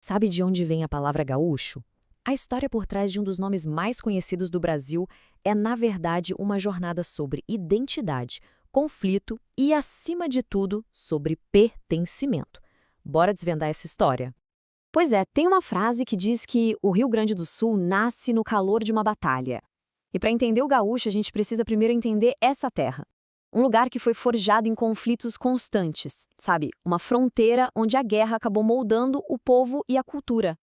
Sabe de onde vem a palavra gaúcho? A história por trás de um dos nomes mais conhecidos do Brasil é, na verdade, uma jornada sobre identidade, conflito e, acima de tudo, sobre pertencimento. Bora desvendar essa história? Pois é, tem uma frase que diz que o Rio Grande do Sul nasce no calor de uma batalha. E para entender o gaúcho, a gente precisa primeiro entender essa terra. Um lugar que foi forjado em conflitos constantes, sabe? Uma fronteira onde a guerra acabou moldando o povo e a cultura.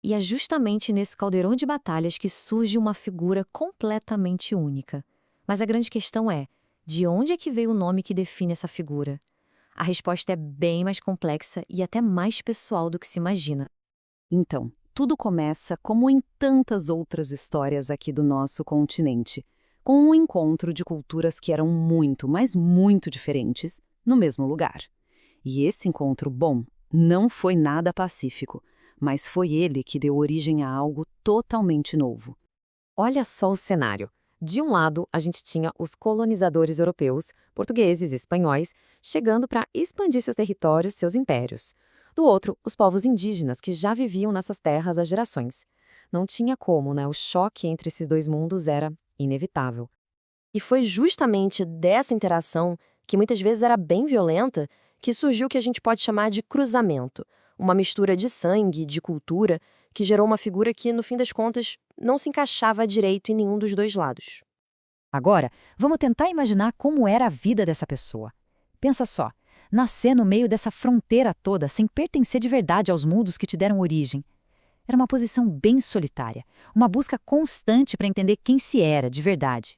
E é justamente nesse caldeirão de batalhas que surge uma figura completamente única. Mas a grande questão é, de onde é que veio o nome que define essa figura? A resposta é bem mais complexa e até mais pessoal do que se imagina. Então, tudo começa como em tantas outras histórias aqui do nosso continente, com um encontro de culturas que eram muito, mas muito diferentes, no mesmo lugar. E esse encontro, bom, não foi nada pacífico, mas foi ele que deu origem a algo totalmente novo. Olha só o cenário. De um lado, a gente tinha os colonizadores europeus, portugueses e espanhóis, chegando para expandir seus territórios, seus impérios. Do outro, os povos indígenas que já viviam nessas terras há gerações. Não tinha como, né? O choque entre esses dois mundos era inevitável. E foi justamente dessa interação, que muitas vezes era bem violenta, que surgiu o que a gente pode chamar de cruzamento. Uma mistura de sangue, de cultura, que gerou uma figura que, no fim das contas, não se encaixava direito em nenhum dos dois lados. Agora, vamos tentar imaginar como era a vida dessa pessoa. Pensa só, nascer no meio dessa fronteira toda sem pertencer de verdade aos mundos que te deram origem. Era uma posição bem solitária, uma busca constante para entender quem se era de verdade.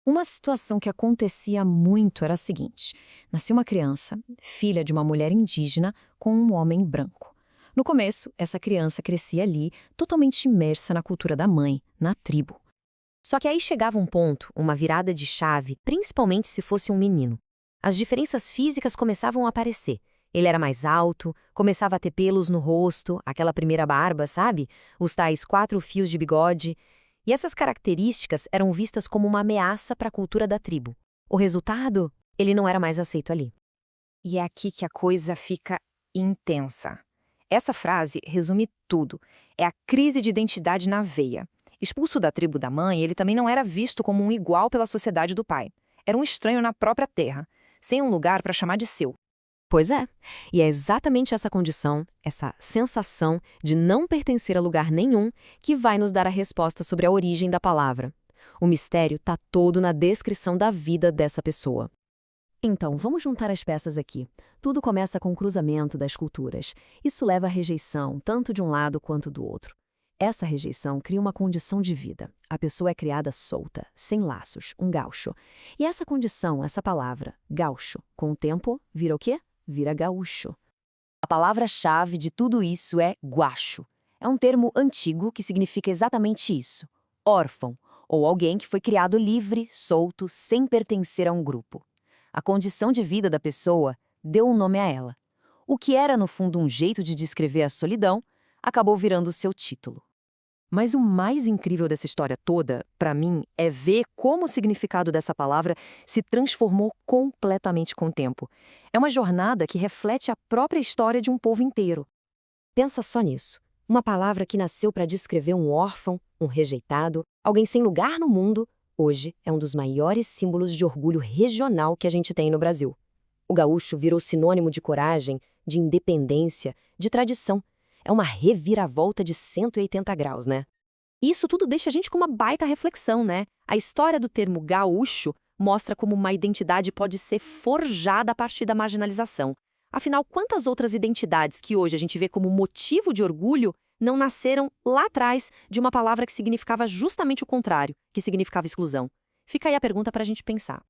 Uma situação que acontecia muito era a seguinte: nascia uma criança, filha de uma mulher indígena, com um homem branco. No começo, essa criança crescia ali, totalmente imersa na cultura da mãe, na tribo. Só que aí chegava um ponto, uma virada de chave, principalmente se fosse um menino. As diferenças físicas começavam a aparecer. Ele era mais alto, começava a ter pelos no rosto, aquela primeira barba, sabe? Os tais 4 fios de bigode. E essas características eram vistas como uma ameaça para a cultura da tribo. O resultado? Ele não era mais aceito ali. E é aqui que a coisa fica intensa. Essa frase resume tudo. É a crise de identidade na veia. Expulso da tribo da mãe, ele também não era visto como um igual pela sociedade do pai. Era um estranho na própria terra, sem um lugar para chamar de seu. Pois é, e é exatamente essa condição, essa sensação de não pertencer a lugar nenhum, que vai nos dar a resposta sobre a origem da palavra. O mistério está todo na descrição da vida dessa pessoa. Então, vamos juntar as peças aqui. Tudo começa com o cruzamento das culturas. Isso leva à rejeição, tanto de um lado quanto do outro. Essa rejeição cria uma condição de vida. A pessoa é criada solta, sem laços, um gaúcho. E essa condição, essa palavra, gaúcho, com o tempo, vira o quê? Vira gaúcho. A palavra-chave de tudo isso é guacho. É um termo antigo que significa exatamente isso: órfão, ou alguém que foi criado livre, solto, sem pertencer a um grupo. A condição de vida da pessoa deu um nome a ela. O que era, no fundo, um jeito de descrever a solidão, acabou virando seu título. Mas o mais incrível dessa história toda, para mim, é ver como o significado dessa palavra se transformou completamente com o tempo. É uma jornada que reflete a própria história de um povo inteiro. Pensa só nisso. Uma palavra que nasceu para descrever um órfão, um rejeitado, alguém sem lugar no mundo, hoje é um dos maiores símbolos de orgulho regional que a gente tem no Brasil. O gaúcho virou sinônimo de coragem, de independência, de tradição. É uma reviravolta de 180 graus, né? Isso tudo deixa a gente com uma baita reflexão, né? A história do termo gaúcho mostra como uma identidade pode ser forjada a partir da marginalização. Afinal, quantas outras identidades que hoje a gente vê como motivo de orgulho não nasceram lá atrás de uma palavra que significava justamente o contrário, que significava exclusão? Fica aí a pergunta para a gente pensar.